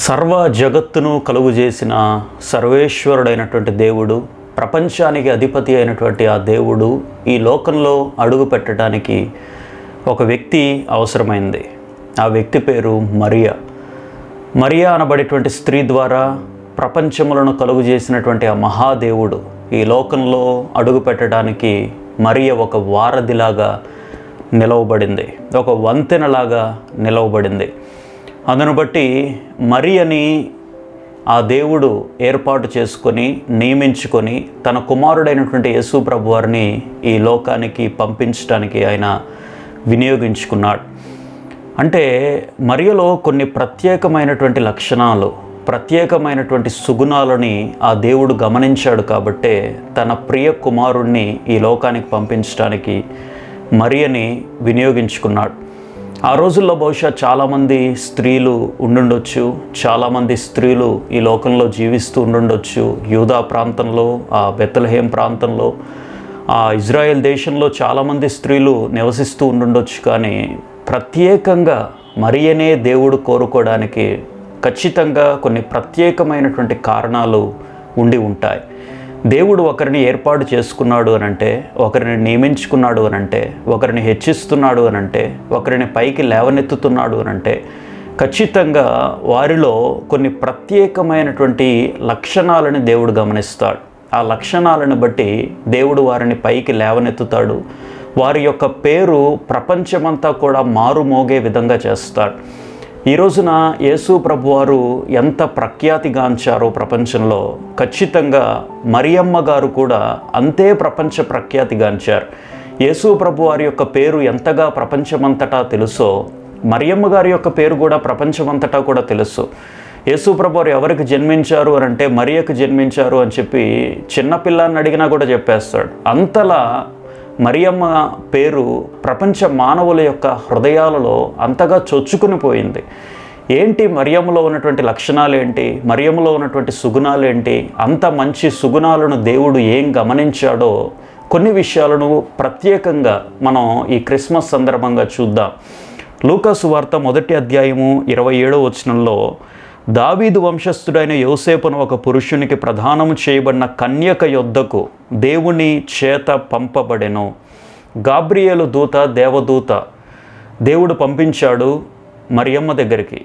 సర్వ జగత్తును కలుగు చేసిన సర్వేశ్వరుడైనటువంటి దేవుడు, ప్రపంచానికి అధిపతి అయినటువంటి ఆ దేవుడు ఈ లోకంలో అడుగు పెట్టడానికి ఒక వ్యక్తి అవసరమైంది. ఆ వ్యక్తి పేరు మరియా. మరియా అనబడేటువంటి స్త్రీ ద్వారా ప్రపంచములను కలుగు చేసినటువంటి ఆ మహాదేవుడు ఈ లోకంలో అడుగు పెట్టడానికి మరియ ఒక వారధిలాగా నిలవబడింది, ఒక వంతెనలాగా నిలవబడింది. అందును బట్టి మరియని ఆ దేవుడు ఏర్పాటు చేసుకొని నియమించుకొని తన కుమారుడైనటువంటి యేసు ప్రభువారిని ఈ లోకానికి పంపించడానికి ఆయన వినియోగించుకున్నాడు. అంటే మరియలో కొన్ని ప్రత్యేకమైనటువంటి లక్షణాలు, ప్రత్యేకమైనటువంటి సుగుణాలని ఆ దేవుడు గమనించాడు. కాబట్టే తన ప్రియ కుమారుణ్ణి ఈ లోకానికి పంపించడానికి మరియని వినియోగించుకున్నాడు. ఆ రోజుల్లో బహుశా చాలామంది స్త్రీలు ఉండుండొచ్చు, చాలామంది స్త్రీలు ఈ లోకంలో జీవిస్తూ ఉండుండొచ్చు. యూదా ప్రాంతంలో, ఆ బెత్లెహేం ప్రాంతంలో, ఆ ఇజ్రాయెల్ దేశంలో చాలామంది స్త్రీలు నివసిస్తూ ఉండుండొచ్చు. కానీ ప్రత్యేకంగా మరియనే దేవుడు కోరుకోవడానికి ఖచ్చితంగా కొన్ని ప్రత్యేకమైనటువంటి కారణాలు ఉండి ఉంటాయి. దేవుడు ఒకరిని ఏర్పాటు చేసుకున్నాడు అనంటే, ఒకరిని నియమించుకున్నాడు అనంటే, ఒకరిని హెచ్చిస్తున్నాడు అనంటే, ఒకరిని పైకి లేవనెత్తుతున్నాడు అనంటే ఖచ్చితంగా వారిలో కొన్ని ప్రత్యేకమైనటువంటి లక్షణాలను దేవుడు గమనిస్తాడు. ఆ లక్షణాలను బట్టి దేవుడు వారిని పైకి లేవనెత్తుతాడు. వారి యొక్క పేరు ప్రపంచమంతా కూడా మారుమోగే విధంగా చేస్తాడు. ఈ రోజున యేసు ప్రభువారు ఎంత ప్రఖ్యాతిగాంచారో ప్రపంచంలో, ఖచ్చితంగా మరియమ్మ గారు కూడా అంతే ప్రపంచ ప్రఖ్యాతిగాంచారు. యేసు ప్రభువారి యొక్క పేరు ఎంతగా ప్రపంచమంతటా తెలుసో, మరియమ్మ గారి యొక్క పేరు కూడా ప్రపంచమంతటా కూడా తెలుసు. యేసు ప్రభువారు ఎవరికి జన్మించారు అని అంటే మరియకు జన్మించారు అని చెప్పి చిన్నపిల్లాన్ని అడిగినా కూడా చెప్పేస్తాడు. అంతలా మరియమ్మ పేరు ప్రపంచ మానవుల యొక్క హృదయాలలో అంతగా చొచ్చుకుని పోయింది. ఏంటి మరియమ్మలో ఉన్నటువంటి లక్షణాలు ఏంటి, మరియమ్మలో ఉన్నటువంటి సుగుణాలు ఏంటి, అంత మంచి సుగుణాలను దేవుడు ఏం గమనించాడో కొన్ని విషయాలను ప్రత్యేకంగా మనం ఈ క్రిస్మస్ సందర్భంగా చూద్దాం. లూకా సువార్త 1వ అధ్యాయము 27వ వచనంలో, దావీదు వంశస్థుడైన యోసేపును ఒక పురుషునికి ప్రదానము చేయబడిన కన్యక యొద్దకు దేవుని చేత పంపబడెను. గాబ్రియేలు దూత, దేవదూత దేవుడు పంపించాడు మరియమ్మ దగ్గరికి.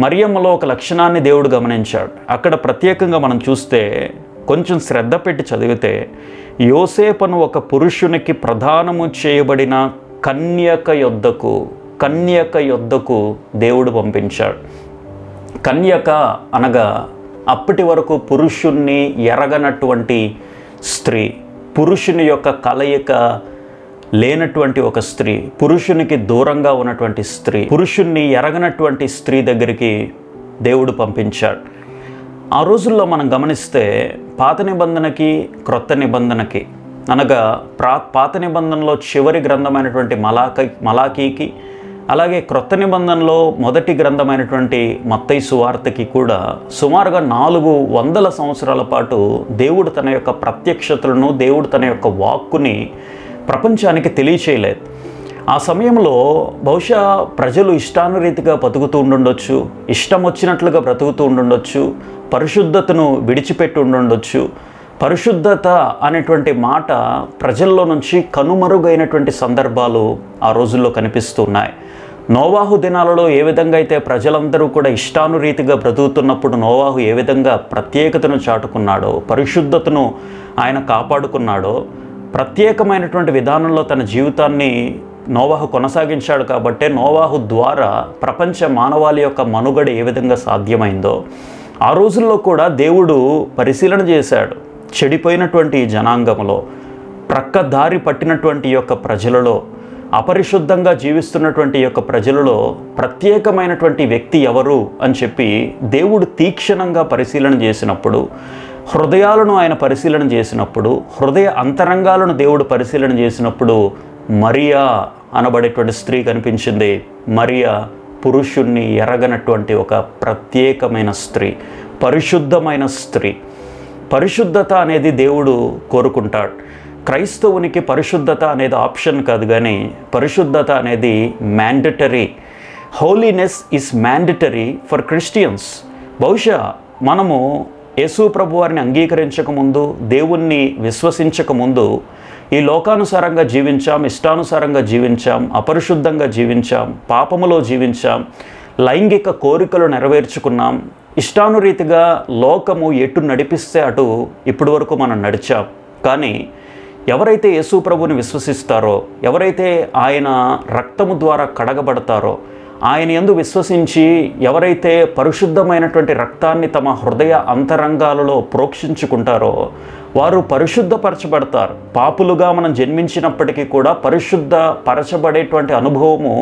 మరియమ్మలో ఒక లక్షణాన్ని దేవుడు గమనించాడు. అక్కడ ప్రత్యేకంగా మనం చూస్తే, కొంచెం శ్రద్ధ పెట్టి చదివితే, యోసేపును ఒక పురుషునికి ప్రదానము చేయబడిన కన్యక యొద్దకు దేవుడు పంపించాడు. కన్యక అనగా అప్పటి వరకు పురుషుణ్ణి ఎరగనటువంటి స్త్రీ, పురుషుని యొక్క కలయిక లేనటువంటి ఒక స్త్రీ, పురుషునికి దూరంగా ఉన్నటువంటి స్త్రీ, పురుషుణ్ణి ఎరగనటువంటి స్త్రీ దగ్గరికి దేవుడు పంపించాడు. ఆ రోజుల్లో మనం గమనిస్తే పాత నిబంధనకి క్రొత్త నిబంధనకి అనగా పాత నిబంధనలో చివరి గ్రంథమైనటువంటి మలాకీకి, అలాగే క్రొత్త నిబంధనలో మొదటి గ్రంథమైనటువంటి మత్తయి సువార్తకి కూడా సుమారుగా 400 సంవత్సరాల పాటు దేవుడు తన యొక్క ప్రత్యక్షతలను, దేవుడు తన యొక్క వాక్కుని ప్రపంచానికి తెలియచేయలేదు. ఆ సమయంలో బహుశా ప్రజలు ఇష్టానురీతిగా బతుకుతూ ఉండుండొచ్చు, ఇష్టం వచ్చినట్లుగా బ్రతుకుతూ ఉండుండొచ్చు, పరిశుద్ధతను విడిచిపెట్టి ఉండుండొచ్చు. పరిశుద్ధత అనేటువంటి మాట ప్రజల్లో నుంచి కనుమరుగైనటువంటి సందర్భాలు ఆ రోజుల్లో కనిపిస్తున్నాయి. నోవాహు దినాలలో ఏ విధంగా అయితే ప్రజలందరూ కూడా ఇష్టానురీతిగా బ్రతుకుతున్నప్పుడు నోవాహు ఏ విధంగా ప్రత్యేకతను చాటుకున్నాడో, పరిశుద్ధతను ఆయన కాపాడుకున్నాడో, ప్రత్యేకమైనటువంటి విధానంలో తన జీవితాన్ని నోవాహు కొనసాగించాడు. కాబట్టే నోవాహు ద్వారా ప్రపంచ మానవాళి యొక్క మనుగడ ఏ విధంగా సాధ్యమైందో ఆ రోజుల్లో కూడా దేవుడు పరిశీలన చేశాడు. చెడిపోయినటువంటి జనాంగంలో, ప్రక్కదారి పట్టినటువంటి యొక్క ప్రజలలో, అపరిశుద్ధంగా జీవిస్తున్నటువంటి యొక్క ప్రజలలో ప్రత్యేకమైనటువంటి వ్యక్తి ఎవరు అని చెప్పి దేవుడు తీక్షణంగా పరిశీలన చేసినప్పుడు, హృదయాలను ఆయన పరిశీలన చేసినప్పుడు, హృదయ అంతరంగాలను దేవుడు పరిశీలన చేసినప్పుడు మరియా అనబడేటువంటి స్త్రీ కనిపించింది. మరియా పురుషుణ్ణి ఎరగనటువంటి ఒక ప్రత్యేకమైన స్త్రీ, పరిశుద్ధమైన స్త్రీ. పరిశుద్ధత అనేది దేవుడు కోరుకుంటాడు. క్రైస్తవునికి పరిశుద్ధత అనేది ఆప్షన్ కాదు, కానీ పరిశుద్ధత అనేది mandatory. Holiness is mandatory for Christians. బహుశా మనము యేసు ప్రభు వారిని అంగీకరించకముందు, దేవుణ్ణి విశ్వసించకముందు ఈ లోకానుసారంగా జీవించాం, ఇష్టానుసారంగా జీవించాం, అపరిశుద్ధంగా జీవించాం, పాపములో జీవించాం, లైంగిక కోరికలు నెరవేర్చుకున్నాం, ఇష్టానురీతిగా లోకము ఎటు నడిపిస్తే అటు ఇప్పటి వరకు మనం నడిచాం. కానీ ఎవరైతే యేసు ప్రభుని విశ్వసిస్తారో, ఎవరైతే ఆయన రక్తము ద్వారా కడగబడతారో, ఆయన యందు విశ్వసించి ఎవరైతే పరిశుద్ధమైనటువంటి రక్తాన్ని తమ హృదయ అంతరంగాలలో ప్రోక్షించుకుంటారో వారు పరిశుద్ధపరచబడతారు. పాపులుగా మనం జన్మించినప్పటికీ కూడా పరిశుద్ధపరచబడేటువంటి అనుభవము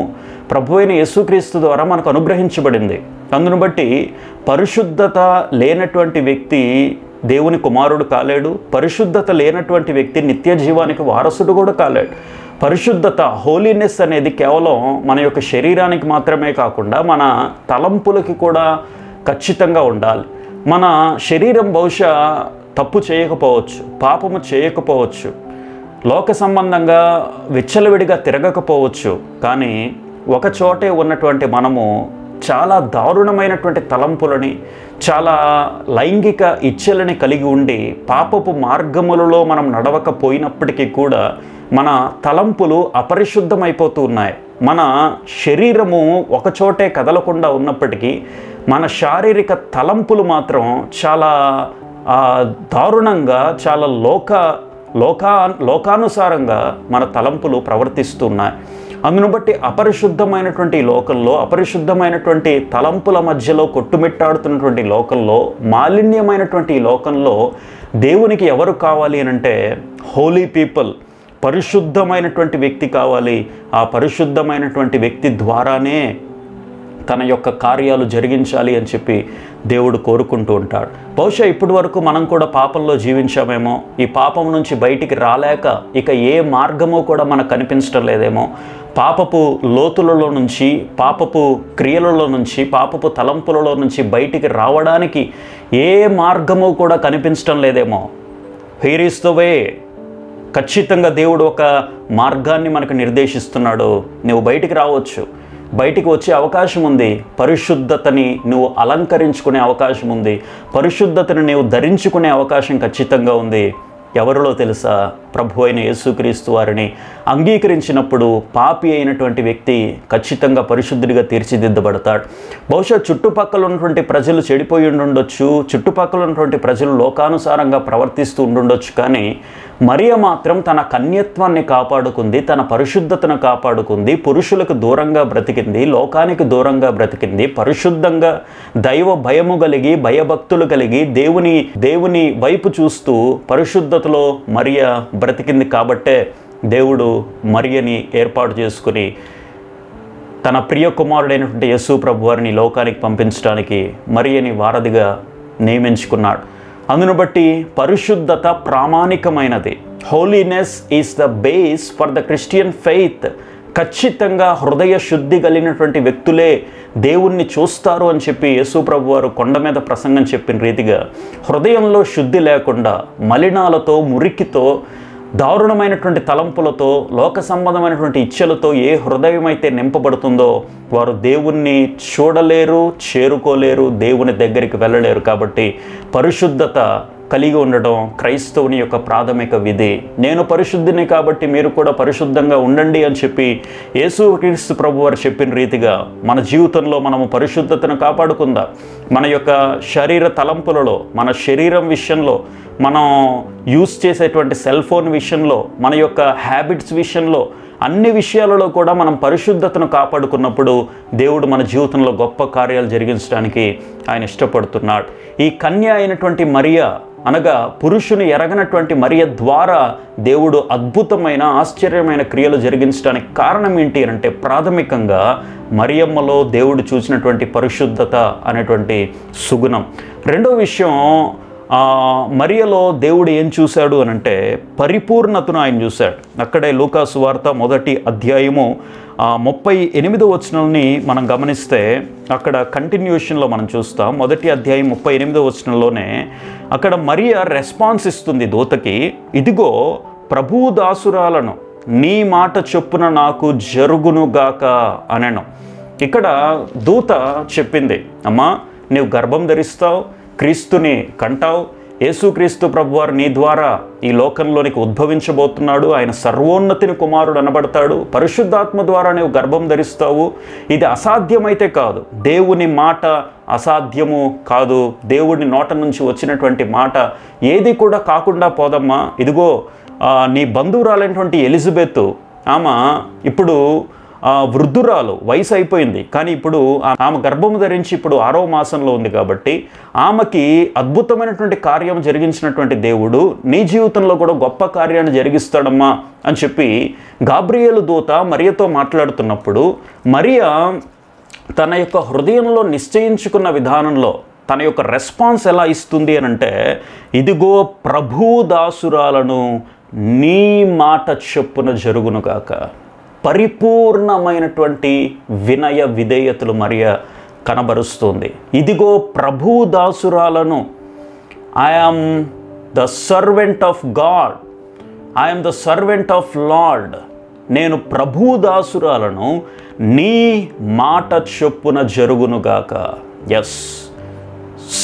ప్రభువైన యేసుక్రీస్తు ద్వారా మనకు అనుగ్రహించబడింది. అందును బట్టి పరిశుద్ధత లేనటువంటి వ్యక్తి దేవుని కుమారుడు కాలేడు, పరిశుద్ధత లేనటువంటి వ్యక్తి నిత్య జీవానికి వారసుడు కూడా కాలేడు. పరిశుద్ధత, హోలీనెస్ అనేది కేవలం మన యొక్క శరీరానికి మాత్రమే కాకుండా మన తలంపులకి కూడా ఖచ్చితంగా ఉండాలి. మన శరీరం బహుశా తప్పు చేయకపోవచ్చు, పాపము చేయకపోవచ్చు, లోక సంబంధంగా విచ్చలవిడిగా తిరగకపోవచ్చు, కానీ ఒక చోటే ఉన్నటువంటి మనము చాలా దారుణమైనటువంటి తలంపులని, చాలా లైంగిక ఇచ్చలని కలిగి ఉండి పాపపు మార్గములలో మనం నడవకపోయినప్పటికీ కూడా మన తలంపులు అపరిశుద్ధమైపోతూ ఉన్నాయి. మన శరీరము ఒకచోటే కదలకుండా ఉన్నప్పటికీ మన శారీరక తలంపులు మాత్రం చాలా దారుణంగా, చాలా లోకానుసారంగా మన తలంపులు ప్రవర్తిస్తున్నాయి. అందును బట్టి అపరిశుద్ధమైనటువంటి లోకంలో, అపరిశుద్ధమైనటువంటి తలంపుల మధ్యలో కొట్టుమిట్టాడుతున్నటువంటి లోకంలో, మాలిన్యమైనటువంటి లోకంలో దేవునికి ఎవరు కావాలి అనంటే హోలీ పీపుల్, పరిశుద్ధమైనటువంటి వ్యక్తి కావాలి. ఆ పరిశుద్ధమైనటువంటి వ్యక్తి ద్వారానే తన యొక్క కార్యాలు జరిగించాలి అని చెప్పి దేవుడు కోరుకుంటూ ఉంటాడు. బహుశా ఇప్పటి వరకు మనం కూడా పాపంలో జీవించామేమో, ఈ పాపం నుంచి బయటికి రాలేక ఇక ఏ మార్గమో కూడా మనకు కనిపించడం లేదేమో, పాపపు లోతులలో నుంచి, పాపపు క్రియలలో నుంచి, పాపపు తలంపులలో నుంచి బయటికి రావడానికి ఏ మార్గమో కూడా కనిపించడం లేదేమో. Here is the way. ఖచ్చితంగా దేవుడు ఒక మార్గాన్ని మనకు నిర్దేశిస్తున్నాడు. నువ్వు బయటికి రావచ్చు, బయటికి వచ్చే అవకాశం ఉంది. పరిశుద్ధతని నువ్వు అలంకరించుకునే అవకాశం ఉంది, పరిశుద్ధతని నువ్వు ధరించుకునే అవకాశం ఖచ్చితంగా ఉంది. ఎవరిలో తెలుసా? ప్రభు అయిన యేసుక్రీస్తు వారిని అంగీకరించినప్పుడు పాపి అయినటువంటి వ్యక్తి ఖచ్చితంగా పరిశుద్ధుడిగా తీర్చిదిద్దబడతాడు. బహుశా చుట్టుపక్కల ఉన్నటువంటి ప్రజలు చెడిపోయి ఉండుండొచ్చు, చుట్టుపక్కల ఉన్నటువంటి ప్రజలు లోకానుసారంగా ప్రవర్తిస్తూ ఉండుండొచ్చు, కానీ మరియ మాత్రం తన కన్యత్వాన్ని కాపాడుకుంది, తన పరిశుద్ధతను కాపాడుకుంది, పురుషులకు దూరంగా బ్రతికింది, లోకానికి దూరంగా బ్రతికింది, పరిశుద్ధంగా దైవ భయము కలిగి, భయభక్తులు కలిగి, దేవుని వైపు చూస్తూ పరిశుద్ధతలో మరియ బ్రతికింది. కాబట్టే దేవుడు మరియని ఏర్పాటు చేసుకుని తన ప్రియ కుమారుడైనటువంటి యేసు ప్రభు వారిని లోకానికి పంపించడానికి మరియని వారధిగా నియమించుకున్నాడు. అందును బట్టి పరిశుద్ధత ప్రామాణికమైనది. Holiness is the base for the Christian faith. ఖచ్చితంగా హృదయ శుద్ధి కలిగినటువంటి వ్యక్తులే దేవుణ్ణి చూస్తారు అని చెప్పి యేసు ప్రభు వారు కొండ మీద ప్రసంగం చెప్పిన రీతిగా హృదయంలో శుద్ధి లేకుండా, మలినాలతో, మురికితో, దారుణమైనటువంటి తలంపులతో, లోక సంబంధమైనటువంటి ఇచ్చలతో ఏ హృదయం అయితే నింపబడుతుందో వారు దేవుణ్ణి చూడలేరు, చేరుకోలేరు, దేవుని దగ్గరికి వెళ్ళలేరు. కాబట్టి పరిశుద్ధత కలిగి ఉండడం క్రైస్తవుని యొక్క ప్రాథమిక విధి. నేను పరిశుద్ధిని కాబట్టి మీరు కూడా పరిశుద్ధంగా ఉండండి అని చెప్పి యేసుక్రీస్తు ప్రభు వారు చెప్పిన రీతిగా మన జీవితంలో మనము పరిశుద్ధతను కాపాడుకుందాం. మన యొక్క శరీర తలంపులలో, మన శరీరం విషయంలో, మనం యూస్ చేసేటువంటి సెల్ ఫోన్ విషయంలో, మన యొక్క హ్యాబిట్స్ విషయంలో, అన్ని విషయాలలో కూడా మనం పరిశుద్ధతను కాపాడుకున్నప్పుడు దేవుడు మన జీవితంలో గొప్ప కార్యాలు జరిగించడానికి ఆయన ఇష్టపడుతున్నాడు. ఈ కన్య అయినటువంటి మరియ, అనగా పురుషుని ఎరగనటువంటి మరియ ద్వారా దేవుడు అద్భుతమైన, ఆశ్చర్యమైన క్రియలు జరిగించడానికి కారణం ఏంటి అంటే ప్రాథమికంగా మరియమ్మలో దేవుడు చూసినటువంటి పరిశుద్ధత అనేటువంటి సుగుణం. రెండో విషయం, మరియలో దేవుడు ఏం చూశాడు అనంటే పరిపూర్ణతను ఆయన చూశాడు. అక్కడే లూకా సువార్త 1వ అధ్యాయము 38వ వచనాన్ని మనం గమనిస్తే అక్కడ కంటిన్యూషన్లో మనం చూస్తాం. 1వ అధ్యాయం 38వ వచనంలోనే అక్కడ మరియ రెస్పాన్స్ ఇస్తుంది దూతకి, ఇదిగో ప్రభువు దాసురాలను, నీ మాట చొప్పున నాకు జరుగునుగాక అనెను. ఇక్కడ దూత చెప్పింది, అమ్మా నీవు గర్భం ధరిస్తావు, క్రీస్తుని కంటావు. యేసుక్రీస్తు ప్రభువారు నీ ద్వారా ఈ లోకంలోనికి ఉద్భవించబోతున్నాడు. ఆయన సర్వోన్నతిని కుమారుడు అనబడతాడు. పరిశుద్ధాత్మ ద్వారా నీవు గర్భం ధరిస్తావు. ఇది అసాధ్యమైతే కాదు, దేవుని మాట అసాధ్యము కాదు. దేవుడి నోట నుంచి వచ్చినటువంటి మాట ఏది కూడా కాకుండా పోదమ్మా. ఇదిగో నీ బంధువురాలైనటువంటి ఎలిజబెత్, ఆమె ఇప్పుడు వృద్ధురాలు, వయసు అయిపోయింది, కానీ ఇప్పుడు ఆమె గర్భము ధరించి ఇప్పుడు 6వ మాసంలో ఉంది. కాబట్టి ఆమెకి అద్భుతమైనటువంటి కార్యం జరిగించినటువంటి దేవుడు నీ జీవితంలో కూడా గొప్ప కార్యాన్ని జరిగిస్తాడమ్మా అని చెప్పి గాబ్రియేలు దూత మరియతో మాట్లాడుతున్నప్పుడు, మరియా తన యొక్క హృదయంలో నిశ్చయించుకున్న విధానంలో తన యొక్క రెస్పాన్స్ ఎలా ఇస్తుంది అని అంటే, ఇదిగో ప్రభు దాసురాలను, నీ మాట చొప్పున జరుగునుగాక. పరిపూర్ణమైనటువంటి వినయ విధేయతలు మరియా కనబరుస్తుంది. ఇదిగో ప్రభు దాసురాలను, I am the servant of God, I am the servant of Lord. నేను ప్రభు దాసురాలను, నీ మాట చొప్పున జరుగునుగాక. Yes,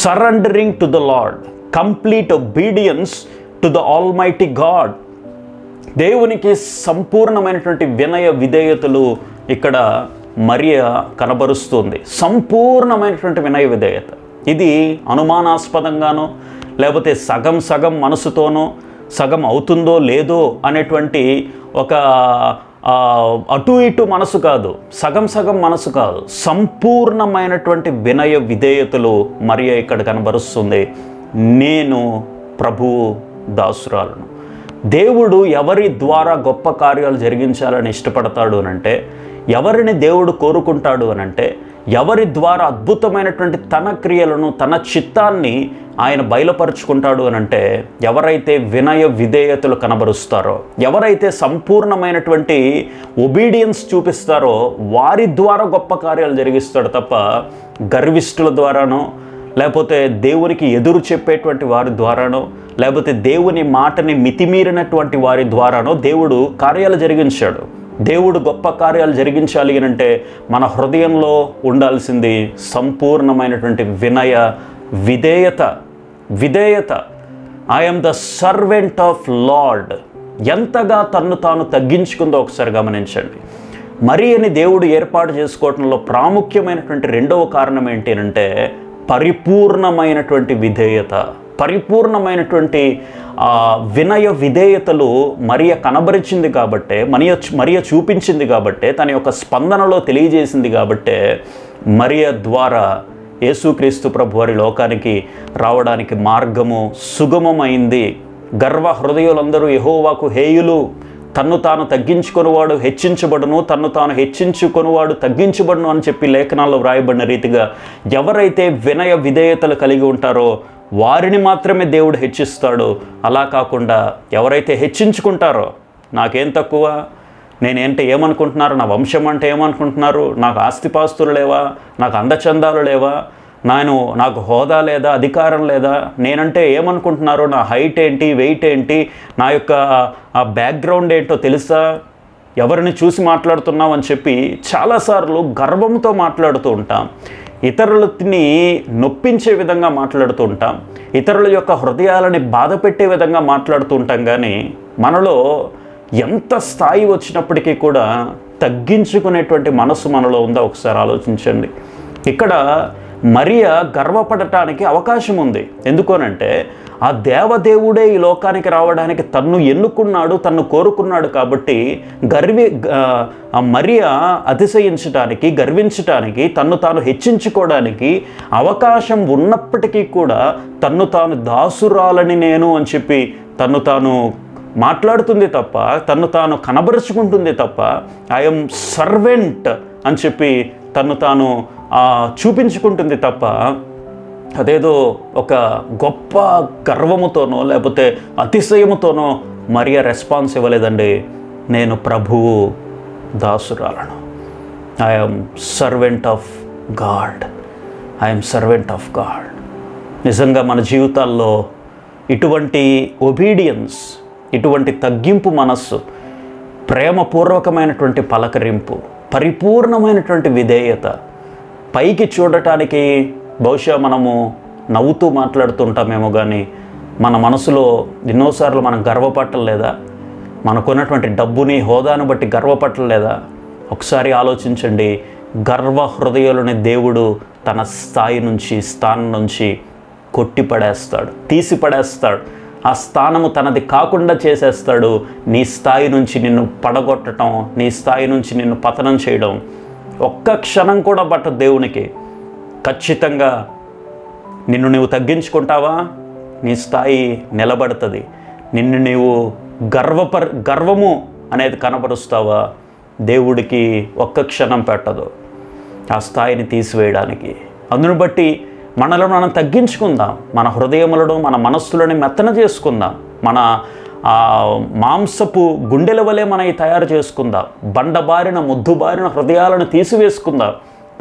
surrendering to the Lord, complete obedience to the almighty God. దేవునికి సంపూర్ణమైనటువంటి వినయ విధేయతలు ఇక్కడ మరియా కనబరుస్తుంది. సంపూర్ణమైనటువంటి వినయ విధేయత. ఇది అనుమానాస్పదంగానో లేకపోతే సగం సగం మనసుతోనో, సగం అవుతుందో లేదో అనేటువంటి ఒక అటు ఇటు మనసు కాదు, సగం సగం మనసు కాదు, సంపూర్ణమైనటువంటి వినయ విధేయతలు మరియా ఇక్కడ కనబరుస్తుంది. నేను ప్రభువు దాసురాలను. దేవుడు ఎవరి ద్వారా గొప్ప కార్యాలు జరిగించాలని ఇష్టపడతాడు అనంటే, ఎవరిని దేవుడు కోరుకుంటాడు అనంటే, ఎవరి ద్వారా అద్భుతమైనటువంటి తన క్రియలను, తన చిత్తాన్ని ఆయన బయలుపరుచుకుంటాడు అనంటే, ఎవరైతే వినయ విధేయతలు కనబరుస్తారో, ఎవరైతే సంపూర్ణమైనటువంటి ఒబీడియన్స్ చూపిస్తారో వారి ద్వారా గొప్ప కార్యాలు జరిగిస్తాడు తప్ప గర్విష్ఠుల ద్వారానో, లేకపోతే దేవునికి ఎదురు చెప్పేటువంటి వారి ద్వారానో, లేకపోతే దేవుని మాటని మితిమీరినటువంటి వారి ద్వారానో దేవుడు కార్యాలు జరిగించాడు. దేవుడు గొప్ప కార్యాలు జరిగించాలి అంటే మన హృదయంలో ఉండాల్సింది సంపూర్ణమైనటువంటి వినయ విధేయత. విధేయత. I'm the servant of lord. ఎంతగా తన్ను తాను తగ్గించుకుందో ఒకసారి గమనించండి. మరియని దేవుడు ఏర్పాటు చేసుకోవడంలో ప్రాముఖ్యమైనటువంటి రెండవ కారణం ఏంటి అంటే, పరిపూర్ణమైనటువంటి విధేయత. పరిపూర్ణమైనటువంటి వినయ విధేయతలు మరియ కనబరిచింది కాబట్టే, మరియ చూపించింది కాబట్టే, తన యొక్క స్పందనలో తెలియజేసింది కాబట్టే మరియ ద్వారా యేసుక్రీస్తు ప్రభు వారి లోకానికి రావడానికి మార్గము సుగమమైంది. గర్వ హృదయులందరూ యెహోవాకు హేయులు. తన్ను తాను తగ్గించుకొనివాడు హెచ్చించబడును, తన్ను తాను హెచ్చించుకొనివాడు తగ్గించబడును అని చెప్పి లేఖనాల్లో వ్రాయబడిన రీతిగా ఎవరైతే వినయ విధేయతలు కలిగి ఉంటారో వారిని మాత్రమే దేవుడు హెచ్చిస్తాడు. అలా కాకుండా ఎవరైతే హెచ్చించుకుంటారో, నాకేం తక్కువ, నేనేంటే ఏమనుకుంటున్నారు, నా వంశం అంటే ఏమనుకుంటున్నారు, నాకు ఆస్తిపాస్తులు లేవా, నాకు అందచందాలు లేవా, నాకు హోదా లేదా, అధికారం లేదా, నేనంటే ఏమనుకుంటున్నారో, నా హైట్ ఏంటి, వెయిట్ ఏంటి, నా యొక్క బ్యాక్గ్రౌండ్ ఏంటో తెలుసా, ఎవరిని చూసి మాట్లాడుతున్నావు అని చెప్పి చాలాసార్లు గర్వంతో మాట్లాడుతూ ఉంటాం. ఇతరులని నొప్పించే విధంగా మాట్లాడుతూ ఉంటాం. ఇతరుల యొక్క హృదయాలని బాధ పెట్టే విధంగా మాట్లాడుతూ ఉంటాం. కానీ మనలో ఎంత స్థాయి వచ్చినప్పటికీ కూడా తగ్గించుకునేటువంటి మనసు మనలో ఉందో ఒకసారి ఆలోచించండి. ఇక్కడ మరియ గర్వపడటానికి అవకాశం ఉంది. ఎందుకోనంటే ఆ దేవదేవుడే ఈ లోకానికి రావడానికి తన్ను ఎన్నుకున్నాడు, తన్ను కోరుకున్నాడు. కాబట్టి మరియ అతిశయించడానికి, గర్వించటానికి, తన్ను తాను హెచ్చించుకోవడానికి అవకాశం ఉన్నప్పటికీ కూడా తన్ను తాను దాసురాలని నేను అని చెప్పి తన్ను తాను మాట్లాడుతుంది తప్ప, తన్ను తాను కనబరుచుకుంటుంది తప్ప, ఐఎమ్ సర్వెంట్ అని చెప్పి తన్ను తాను చూపించుకుంటుంది తప్ప అదేదో ఒక గొప్ప గర్వముతోనో లేకపోతే అతిశయముతోనో మరియ రెస్పాన్స్ ఇవ్వలేదండి. నేను ప్రభువు దాసురాలను. I am servant of God. I am servant of God. నిజంగా మన జీవితాల్లో ఇటువంటి ఒబీడియన్స్, ఇటువంటి తగ్గింపు మనస్సు, ప్రేమపూర్వకమైనటువంటి పలకరింపు, పరిపూర్ణమైనటువంటి విధేయత, పైకి చూడటానికి బహుశా మనము నవ్వుతూ మాట్లాడుతుంటామేమో, కానీ మన మనసులో ఎన్నోసార్లు మనం గర్వపట్టలేదా? మనకున్నటువంటి డబ్బుని, హోదాను బట్టి గర్వపట్టలేదా? ఒకసారి ఆలోచించండి. గర్వ హృదయాలని దేవుడు తన స్థాయి నుంచి, స్థానం నుంచి కొట్టిపడేస్తాడు, తీసిపడేస్తాడు. ఆ స్థానము తనది కాకుండా చేసేస్తాడు. నీ స్థాయి నుంచి నిన్ను పడగొట్టడం, నీ స్థాయి నుంచి నిన్ను పతనం చేయడం ఒక్క క్షణం కూడా పట్టదు దేవునికి. ఖచ్చితంగా నిన్ను నువ్వు తగ్గించుకుంటావా, నీ స్థాయి నిలబడుతుంది. నిన్ను నీవు గర్వము అనేది కనపరుస్తావా, దేవుడికి ఒక్క క్షణం పెట్టదు ఆ స్థాయిని తీసివేయడానికి. అందును బట్టి మనలను మనం తగ్గించుకుందాం, మన హృదయములను, మన మనస్సులను మెత్తన చేసుకుందాం, మన మాంసపు గుండెల వలె మనవి తయారు చేసుకుందాం, బండబారిన ముద్దుబారిన హృదయాలను తీసివేసుకుందాం,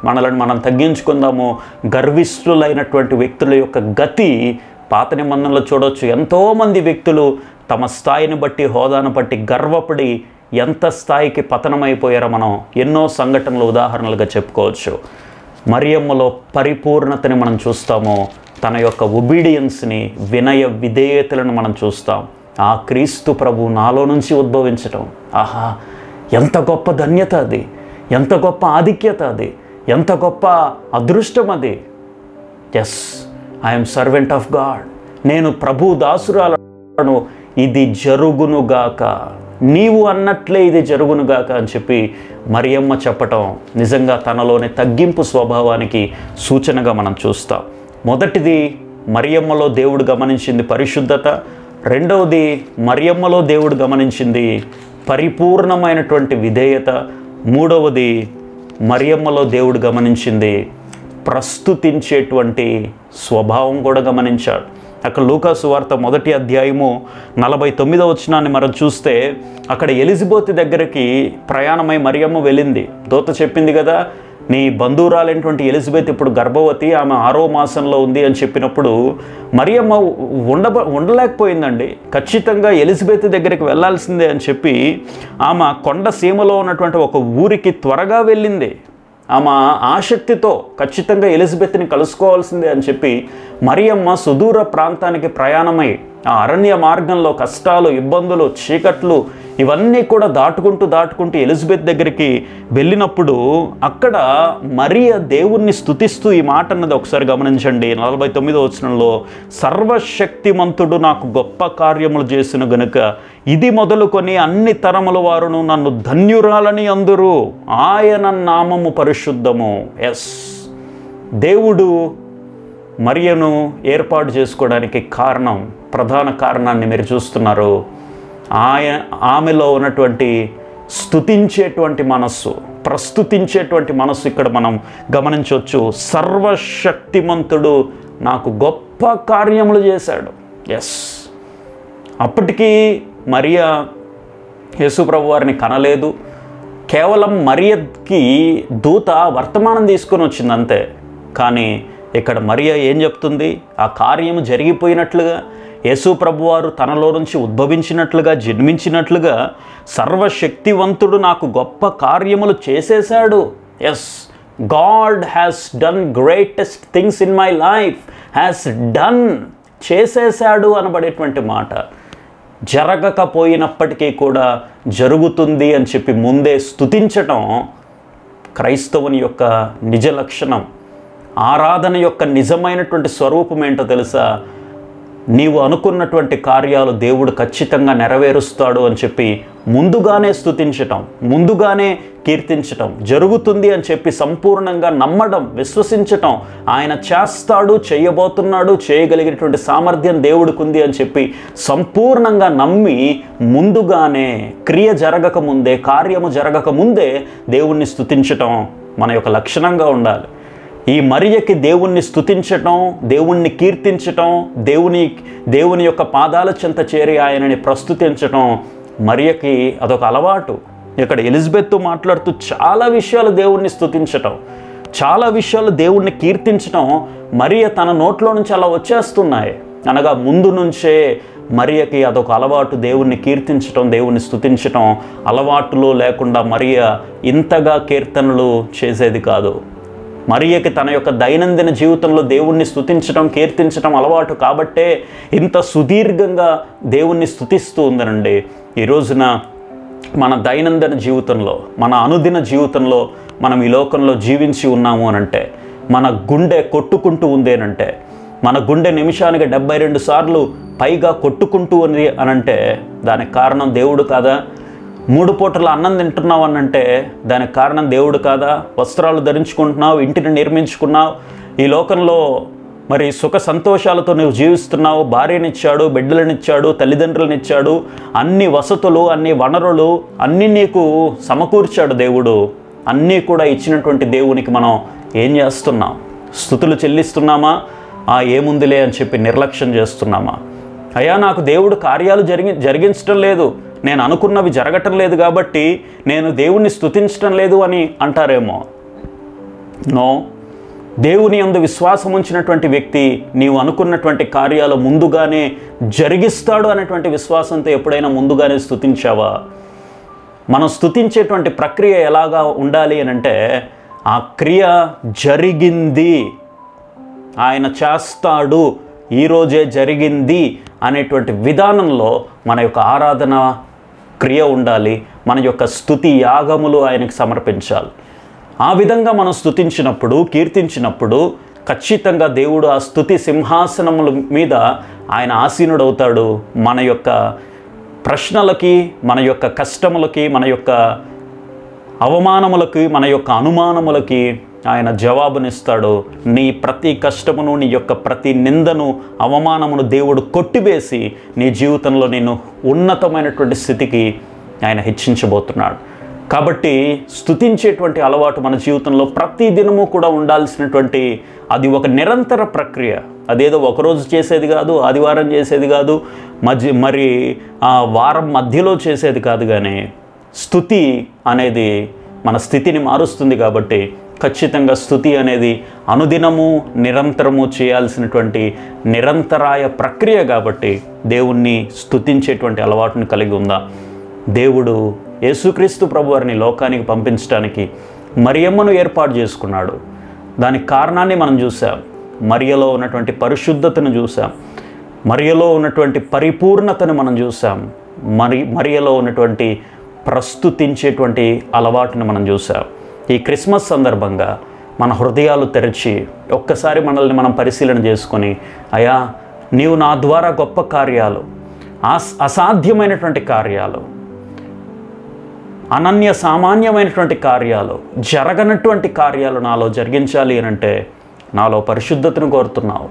మనలను మనం తగ్గించుకుందాము. గర్విష్ఠులైనటువంటి వ్యక్తుల యొక్క గతి పాత నిబంధనలో చూడవచ్చు. ఎంతోమంది వ్యక్తులు తమ స్థాయిని బట్టి, హోదాను బట్టి గర్వపడి ఎంత స్థాయికి పతనమైపోయారో మనం ఎన్నో సంఘటనలు ఉదాహరణలుగా చెప్పుకోవచ్చు. మరియమ్మలో పరిపూర్ణతని మనం చూస్తాము. తన యొక్క ఒబీడియన్స్ని, వినయ విధేయతలను మనం చూస్తాం. ఆ క్రీస్తు ప్రభు నాలో నుంచి ఉద్భవించటం, ఆహా ఎంత గొప్ప ధన్యత అది, ఎంత గొప్ప ఆధిక్యత అది, ఎంత గొప్ప అదృష్టం అది. Yes, I am servant of God, నేను ప్రభు దాసురాలను, ఇది జరుగునుగాక, నీవు అన్నట్లే ఇది జరుగునుగాక అని చెప్పి మరియమ్మ చెప్పటం నిజంగా తనలోని తగ్గింపు స్వభావానికి సూచనగా మనం చూస్తాం. మొదటిది మరియమ్మలో దేవుడు గమనించింది పరిశుద్ధత. రెండవది మరియమ్మలో దేవుడు గమనించింది పరిపూర్ణమైనటువంటి విధేయత. మూడవది మరియమ్మలో దేవుడు గమనించింది ప్రస్తుతించేటువంటి స్వభావం కూడా గమనించాడు. అక్కడ లూకా సువార్త 1వ అధ్యాయము 49వ వచనాన్ని మనం చూస్తే, అక్కడ ఎలిజబెత్ దగ్గరికి ప్రయాణమై మరియమ్మ వెళ్ళింది. దూత చెప్పింది కదా, నీ బంధువురాలైనటువంటి ఎలిజబెత్ ఇప్పుడు గర్భవతి, ఆమె 6వ మాసంలో ఉంది అని చెప్పినప్పుడు మరియమ్మ ఉండలేకపోయిందండి. ఖచ్చితంగా ఎలిజబెత్ దగ్గరికి వెళ్ళాల్సిందే అని చెప్పి ఆమె కొండ సీమలో ఉన్నటువంటి ఒక ఊరికి త్వరగా వెళ్ళింది. ఆమె ఆసక్తితో ఖచ్చితంగా ఎలిజబెత్ని కలుసుకోవాల్సిందే అని చెప్పి మరియమ్మ సుదూర ప్రాంతానికి ప్రయాణమై ఆ అరణ్య మార్గంలో కష్టాలు, ఇబ్బందులు, చీకట్లు ఇవన్నీ కూడా దాటుకుంటూ ఎలిజబెత్ దగ్గరికి వెళ్ళినప్పుడు అక్కడ మరియ దేవుణ్ణి స్తుతిస్తూ ఈ మాట అన్నది ఒకసారి గమనించండి. 49వ వచనంలో, సర్వశక్తిమంతుడు నాకు గొప్ప కార్యములు చేసిన గనుక ఇది మొదలుకొని అన్ని తరముల వారును నన్ను ధన్యురాలని అందురు, ఆయన నామము పరిశుద్ధము. ఎస్, దేవుడు మరియను ఏర్పాటు చేసుకోవడానికి ప్రధాన కారణాన్ని మీరు చూస్తున్నారు. ఆమెలో ఉన్నటువంటి స్తుతించేటువంటి మనస్సు, ప్రస్తుతించేటువంటి మనస్సు ఇక్కడ మనం గమనించవచ్చు. సర్వశక్తిమంతుడు నాకు గొప్ప కార్యములు చేశాడు. ఎస్, అప్పటికీ మరియా యేసుప్రభు వారిని కనలేదు. కేవలం మరియకి దూత వర్తమానం తీసుకొని వచ్చింది అంతే. కానీ ఇక్కడ మరియా ఏం చెప్తుంది? ఆ కార్యము జరిగిపోయినట్లుగా, యేసు ప్రభువారు తనలో నుంచి ఉద్భవించినట్లుగా, జన్మించినట్లుగా సర్వశక్తివంతుడు నాకు గొప్ప కార్యములు చేసేశాడు. Yes, God has done greatest things in my life, has done, చేసేశాడు అనబడేటువంటి మాట. జరగకపోయినప్పటికీ కూడా జరుగుతుంది అని చెప్పి ముందే స్తుతించటం క్రైస్తవుని యొక్క నిజ లక్షణం. ఆరాధన యొక్క నిజమైనటువంటి స్వరూపం ఏంటో తెలుసా? నీవు అనుకున్నటువంటి కార్యాలు దేవుడు ఖచ్చితంగా నెరవేరుస్తాడు అని చెప్పి ముందుగానే స్తుతించటం, ముందుగానే కీర్తించటం, జరుగుతుంది అని చెప్పి సంపూర్ణంగా నమ్మడం, విశ్వసించటం, ఆయన చేస్తాడు, చేయబోతున్నాడు, చేయగలిగినటువంటి సామర్థ్యం దేవుడికి ఉంది అని చెప్పి సంపూర్ణంగా నమ్మి ముందుగానే, క్రియ జరగకముందే, కార్యము జరగకముందే దేవుణ్ణి స్తుతించటం మన యొక్క లక్షణంగా ఉండాలి. ఈ మరియకి దేవుణ్ణి స్తుతించటం, దేవుణ్ణి కీర్తించటం, దేవుని యొక్క పాదాల చెంత చేరి ఆయనని ప్రస్తుతించటం మరియకి అదొక అలవాటు. ఇక్కడ ఎలిజబెత్ మాట్లాడుతూ చాలా విషయాలు దేవుణ్ణి స్తుతించటం, చాలా విషయాలు దేవుణ్ణి కీర్తించటం మరియ తన నోట్లో నుంచి అలా వచ్చేస్తున్నాయి. అనగా ముందు నుంచే మరియకి అదొక అలవాటు. దేవుణ్ణి కీర్తించటం, దేవుణ్ణి స్తుతించటం అలవాటులో లేకుండా మరియ ఇంతగా కీర్తనలు చేసేది కాదు. మరియకి తన యొక్క దైనందిన జీవితంలో దేవుణ్ణి స్తుతించడం, కీర్తించడం అలవాటు కాబట్టే ఇంత సుదీర్ఘంగా దేవుణ్ణి స్తుతిస్తూ ఉందనండి. ఈ రోజున మన దైనందిన జీవితంలో, మన అనుదిన జీవితంలో మనం ఈ లోకంలో జీవించి ఉన్నాము అనంటే, మన గుండె కొట్టుకుంటూ ఉందేనంటే, మన గుండె నిమిషానికి 72 సార్లు పైగా కొట్టుకుంటూ ఉంది అనంటే దానికి కారణం దేవుడు కాదా? 3 పూటల అన్నం తింటున్నావు అనంటే దానికి కారణం దేవుడు కాదా? వస్త్రాలు ధరించుకుంటున్నావు, ఇంటిని నిర్మించుకున్నావు, ఈ లోకంలో మరి సుఖ సంతోషాలతో నువ్వు జీవిస్తున్నావు, భార్యనిచ్చాడు, బిడ్డలనిచ్చాడు, తల్లిదండ్రులనిచ్చాడు, అన్ని వసతులు, అన్ని వనరులు అన్నీ నీకు సమకూర్చాడు దేవుడు. అన్నీ కూడా ఇచ్చినటువంటి దేవునికి మనం ఏం చేస్తున్నాం? స్తుతులు చెల్లిస్తున్నామా? ఏముందిలే అని చెప్పి నిర్లక్ష్యం చేస్తున్నామా? అయ్యా నాకు దేవుడు కార్యాలు జరిగించడం లేదు, నేను అనుకున్నవి జరగటం లేదు కాబట్టి నేను దేవుణ్ణి స్తుతించడం లేదు అని అంటారేమో. నో, దేవుని యందు విశ్వాసం ఉంచినటువంటి వ్యక్తి నీవు అనుకున్నటువంటి కార్యాలు ముందుగానే జరిగిస్తాడు అనేటువంటి విశ్వాసంతో ఎప్పుడైనా ముందుగానే స్తుతించావా? మనం స్తుతించేటువంటి ప్రక్రియ ఎలాగా ఉండాలి అని అంటే, ఆ క్రియ జరిగింది, ఆయన చేస్తాడు, ఈరోజే జరిగింది అనేటువంటి విధానంలో మన యొక్క ఆరాధన క్రియ ఉండాలి. మన యొక్క స్తుతి యాగములు ఆయనకు సమర్పించాలి. ఆ విధంగా మనం స్తుతించినప్పుడు, కీర్తించినప్పుడు ఖచ్చితంగా దేవుడు ఆ స్తుతి సింహాసనముల మీద ఆయన ఆసీనుడవుతాడు. మన యొక్క ప్రశ్నలకి, మన యొక్క కష్టములకి, మన యొక్క అవమానములకి, మన యొక్క అనుమానములకి ఆయన జవాబునిస్తాడు. నీ ప్రతి కష్టమును, నీ యొక్క ప్రతి నిందను, అవమానమును దేవుడు కొట్టివేసి నీ జీవితంలో నిన్ను ఉన్నతమైనటువంటి స్థితికి ఆయన హెచ్చించబోతున్నాడు. కాబట్టి స్తుతించేటువంటి అలవాటు మన జీవితంలో ప్రతి దినము కూడా ఉండాల్సినటువంటి, అది ఒక నిరంతర ప్రక్రియ. అదేదో ఒకరోజు చేసేది కాదు, ఆదివారం చేసేది కాదు, మరి వారం మధ్యలో చేసేది కాదు. కానీ స్తుతి అనేది మన స్థితిని మారుస్తుంది. కాబట్టి ఖచ్చితంగా స్తుతి అనేది అనుదినము నిరంతరము చేయాల్సినటువంటి నిరంతరాయ ప్రక్రియ. కాబట్టి దేవుణ్ణి స్తుతించేటువంటి అలవాటుని కలిగి ఉందా? దేవుడు యేసుక్రీస్తు ప్రభువారిని లోకానికి పంపించడానికి మరియమ్మను ఏర్పాటు చేసుకున్నాడు. దానికి కారణాన్ని మనం చూసాం. మరియలో ఉన్నటువంటి పరిశుద్ధతను చూసాం, మరియలో ఉన్నటువంటి పరిపూర్ణతను మనం చూసాం, మరియలో ఉన్నటువంటి ప్రస్తుతించేటువంటి అలవాటును మనం చూసాం. ఈ క్రిస్మస్ సందర్భంగా మన హృదయాలు తెరిచి ఒక్కసారి మనల్ని మనం పరిశీలన చేసుకొని, అయ్యా నీవు నా ద్వారా గొప్ప కార్యాలు, అసాధ్యమైనటువంటి కార్యాలు, అనన్య సామాన్యమైనటువంటి కార్యాలు, జరగనటువంటి కార్యాలు నాలో జరిగించాలి అని అంటే నాలో పరిశుద్ధతను కోరుతున్నావు,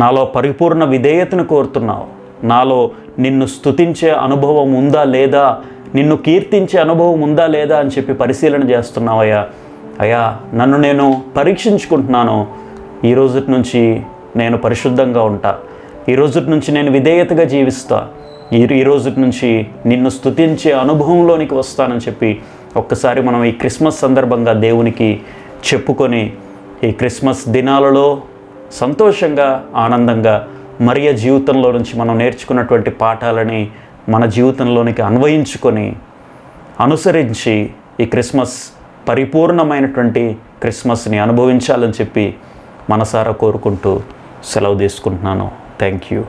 నాలో పరిపూర్ణ విధేయతను కోరుతున్నావు, నాలో నిన్ను స్తుతించే అనుభవం ఉందా లేదా, నిన్ను కీర్తించే అనుభవం ఉందా లేదా అని చెప్పి పరిశీలన చేస్తున్నావయ్యా. అయ్యా నన్ను నేను పరీక్షించుకుంటున్నాను. ఈ రోజు నుంచి నేను పరిశుద్ధంగా ఉంటా, ఈ రోజు నుంచి నేను విధేయతగా జీవిస్తా, ఈ రోజు నుంచి నిన్ను స్తుతించే అనుభవంలోనికి వస్తానని చెప్పి ఒక్కసారి మనం ఈ క్రిస్మస్ సందర్భంగా దేవునికి చెప్పుకొని, ఈ క్రిస్మస్ దినాలలో సంతోషంగా, ఆనందంగా మరియ జీవితంలో నుంచి మనం నేర్చుకున్నటువంటి పాఠాలని మన జీవితంలోనికి అన్వయించుకొని, అనుసరించి ఈ క్రిస్మస్ పరిపూర్ణమైనటువంటి క్రిస్మస్ని అనుభవించాలని చెప్పి మనసారా కోరుకుంటూ సెలవు తీసుకుంటున్నాను. Thank you.